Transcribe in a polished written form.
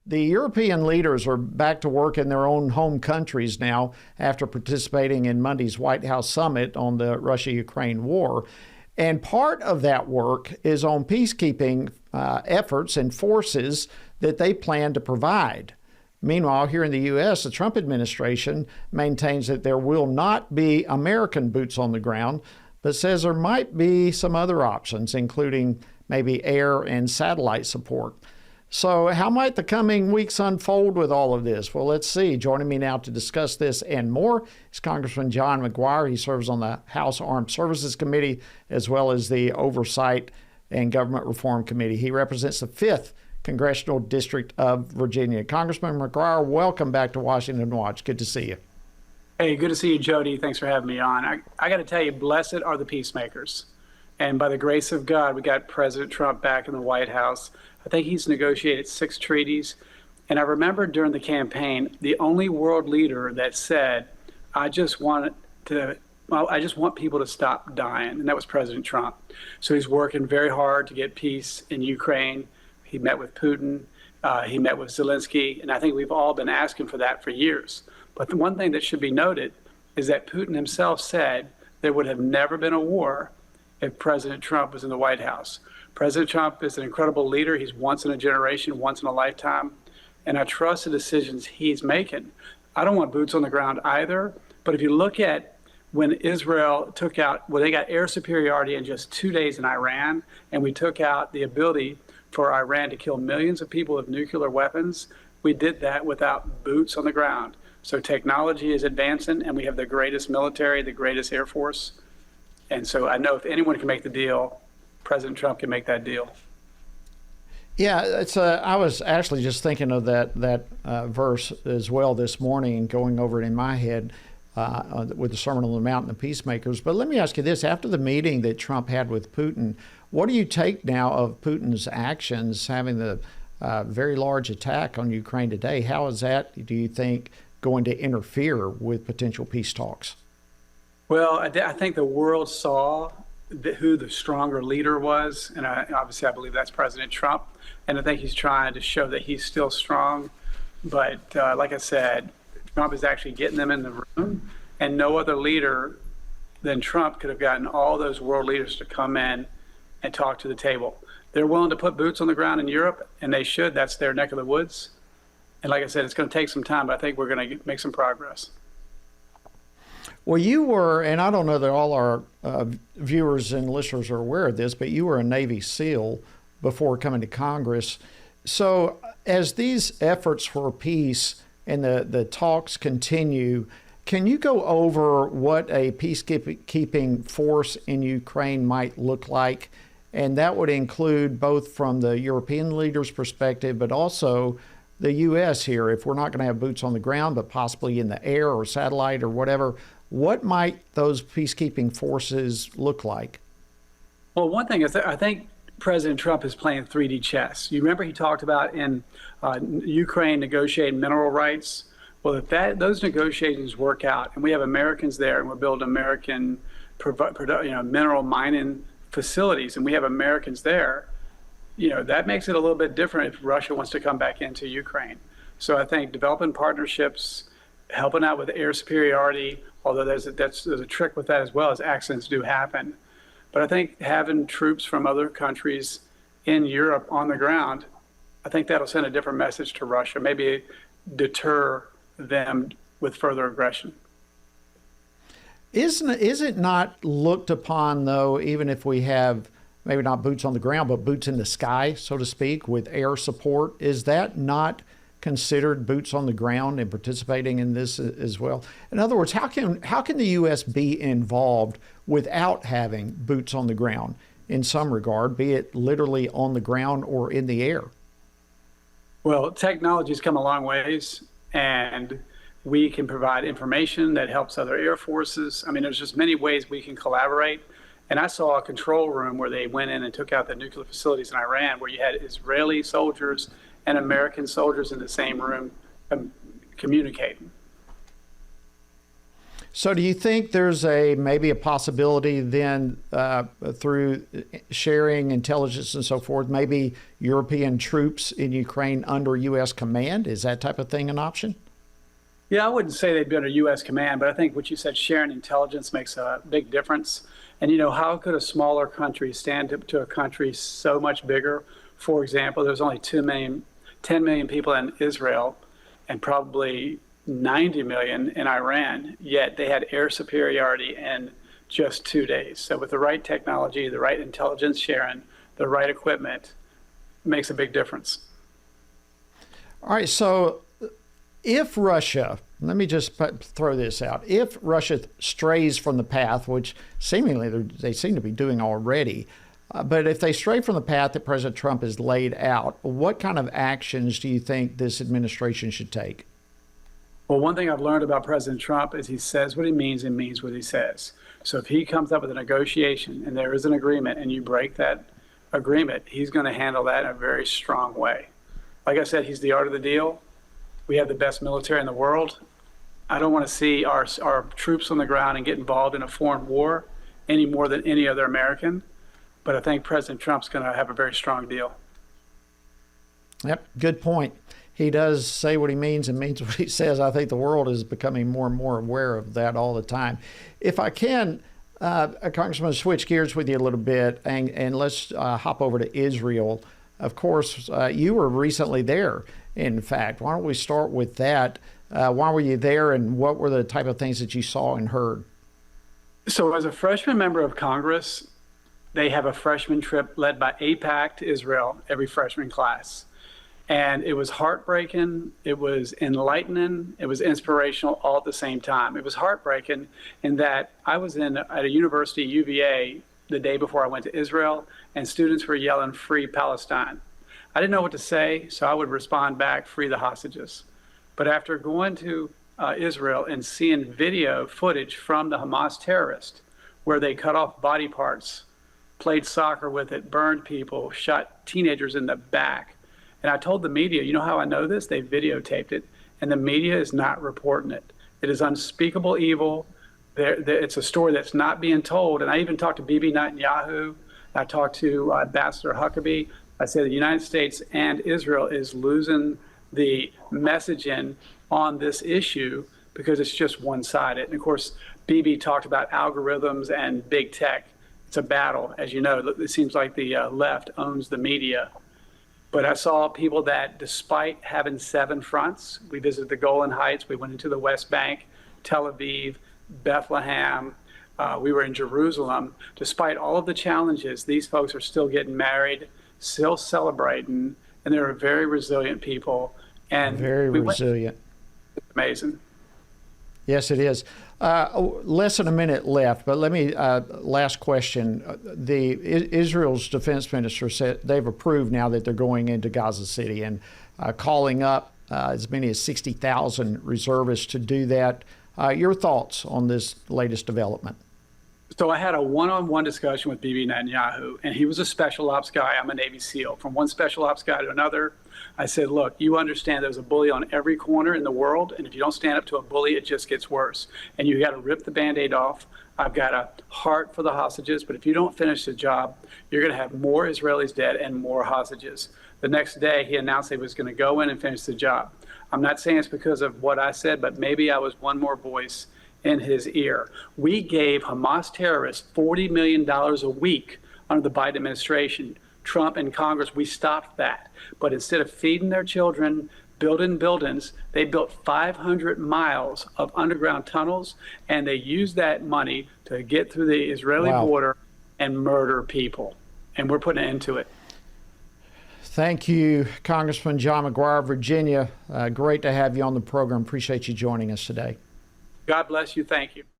The European leaders are back to work in their own home countries now after participating in Monday's White House summit on the Russia-Ukraine war. And part of that work is on peacekeeping efforts and forces that they plan to provide. Meanwhile, here in the U.S., the Trump administration maintains that there will not be American boots on the ground, but says there might be some other options, including maybe air and satellite support. So how might the coming weeks unfold with all of this? Well, let's see. Joining me now to discuss this and more is Congressman John McGuire. He serves on the House Armed Services Committee as well as the Oversight and Government Reform Committee. He represents the 5th Congressional District of Virginia. Congressman McGuire, welcome back to Washington Watch. Good to see you. Hey, good to see you, Jody. Thanks for having me on. I got to tell you, blessed are the peacemakers. And by the grace of God, we got President Trump back in the White House. I think he's negotiated 6 treaties. And I remember during the campaign, the only world leader that said, I just want people to stop dying. And that was President Trump. So he's working very hard to get peace in Ukraine. He met with Putin. He met with Zelensky. And I think we've all been asking for that for years. But the one thing that should be noted is that Putin himself said there would have never been a war if President Trump was in the White House. President Trump is an incredible leader. He's once in a generation, once in a lifetime. And I trust the decisions he's making. I don't want boots on the ground either. But if you look at when Israel they got air superiority in just 2 days in Iran, and we took out the ability for Iran to kill millions of people with nuclear weapons, we did that without boots on the ground. So technology is advancing, and we have the greatest military, the greatest Air Force. And so I know if anyone can make the deal, President Trump can make that deal. Yeah, I was actually just thinking of that verse as well this morning and going over it in my head with the Sermon on the Mount and the peacemakers. But let me ask you this. After the meeting that Trump had with Putin, what do you take now of Putin's actions, having the very large attack on Ukraine today? How is that, do you think, going to interfere with potential peace talks? Well, I think the world saw who the stronger leader was, and obviously I believe that's President Trump, and I think he's trying to show that he's still strong. But like I said, Trump is actually getting them in the room, and no other leader than Trump could have gotten all those world leaders to come in and talk to the table. They're willing to put boots on the ground in Europe, and they should. That's their neck of the woods. And like I said, it's going to take some time, but I think we're going to make some progress. Well, you were, and I don't know that all our viewers and listeners are aware of this, but you were a Navy SEAL before coming to Congress. So as these efforts for peace and the talks continue, can you go over what a peacekeeping force in Ukraine might look like? And that would include both from the European leaders' perspective, but also the U.S. here. If we're not going to have boots on the ground, but possibly in the air or satellite or whatever, what might those peacekeeping forces look like? Well, one thing is that I think President Trump is playing 3D chess. You remember he talked about in Ukraine negotiating mineral rights? Well, if those negotiations work out and we have Americans there and we're building American mineral mining facilities and we have Americans there, that makes it a little bit different if Russia wants to come back into Ukraine. So I think developing partnerships, helping out with air superiority, although there's a trick with that as well, as accidents do happen. But I think having troops from other countries in Europe on the ground, I think that'll send a different message to Russia, maybe deter them with further aggression. Is it not looked upon, though, even if we have maybe not boots on the ground, but boots in the sky, so to speak, with air support, is that not considered boots on the ground and participating in this as well? In other words, how can the U.S. be involved without having boots on the ground in some regard, be it literally on the ground or in the air? Well, technology's come a long ways, and we can provide information that helps other air forces. I mean, there's just many ways we can collaborate. And I saw a control room where they went in and took out the nuclear facilities in Iran, where you had Israeli soldiers and American soldiers in the same room communicating. So do you think there's maybe a possibility then through sharing intelligence and so forth, maybe European troops in Ukraine under U.S. command? Is that type of thing an option? Yeah, I wouldn't say they'd be under U.S. command, but I think what you said, sharing intelligence, makes a big difference. And, how could a smaller country stand up to a country so much bigger? For example, there's only 10 million people in Israel and probably 90 million in Iran, yet they had air superiority in just 2 days. So with the right technology, the right intelligence sharing, the right equipment, makes a big difference. All right, so if Russia, let me just throw this out, if Russia strays from the path, which seemingly they seem to be doing already, but if they stray from the path that President Trump has laid out, what kind of actions do you think this administration should take? Well, one thing I've learned about President Trump is he says what he means and means what he says. So if he comes up with a negotiation and there is an agreement and you break that agreement, he's going to handle that in a very strong way. Like I said, he's the art of the deal. We have the best military in the world. I don't want to see our troops on the ground and get involved in a foreign war any more than any other American. But I think President Trump's going to have a very strong deal. Yep, good point. He does say what he means and means what he says. I think the world is becoming more and more aware of that all the time. If I can, Congressman, switch gears with you a little bit, and let's hop over to Israel. Of course, you were recently there, in fact. Why don't we start with that? Why were you there, and what were the type of things that you saw and heard? So as a freshman member of Congress, they have a freshman trip led by AIPAC to Israel every freshman class. And it was heartbreaking, it was enlightening, it was inspirational all at the same time. It was heartbreaking in that I was at a university, UVA, the day before I went to Israel, and students were yelling, "Free Palestine." I didn't know what to say, so I would respond back, "Free the hostages." But after going to Israel and seeing video footage from the Hamas terrorists, where they cut off body parts, played soccer with it, burned people, shot teenagers in the back, and I told the media, you know how I know this? They videotaped it, and the media is not reporting it. It is unspeakable evil. It's a story that's not being told. And I even talked to Bibi Netanyahu. I talked to Ambassador Huckabee. I said the United States and Israel is losing the messaging on this issue because it's just one-sided. And of course, Bibi talked about algorithms and big tech. It's a battle. As you know, it seems like the left owns the media. But I saw people that, despite having 7 fronts, we visited the Golan Heights, we went into the West Bank, Tel Aviv, Bethlehem, we were in Jerusalem. Despite all of the challenges, these folks are still getting married, still celebrating, and they're very resilient people. And very resilient. It's amazing. Yes, it is. Less than a minute left, but let me, last question. Israel's defense minister said they've approved now that they're going into Gaza City and calling up as many as 60,000 reservists to do that. Your thoughts on this latest development? So I had a one-on-one discussion with Bibi Netanyahu, and he was a special ops guy. I'm a Navy SEAL. From one special ops guy to another, I said, look, you understand there's a bully on every corner in the world, and if you don't stand up to a bully, it just gets worse. And you got to rip the Band-Aid off. I've got a heart for the hostages, but if you don't finish the job, you're going to have more Israelis dead and more hostages. The next day, he announced he was going to go in and finish the job. I'm not saying it's because of what I said, but maybe I was one more voice in his ear. We gave Hamas terrorists $40 million a week under the Biden administration. Trump and Congress, we stopped that. But instead of feeding their children, building buildings, they built 500 miles of underground tunnels, and they used that money to get through the Israeli border and murder people. And we're putting an end to it. Thank you, Congressman John McGuire, Virginia. Great to have you on the program. Appreciate you joining us today. God bless you. Thank you.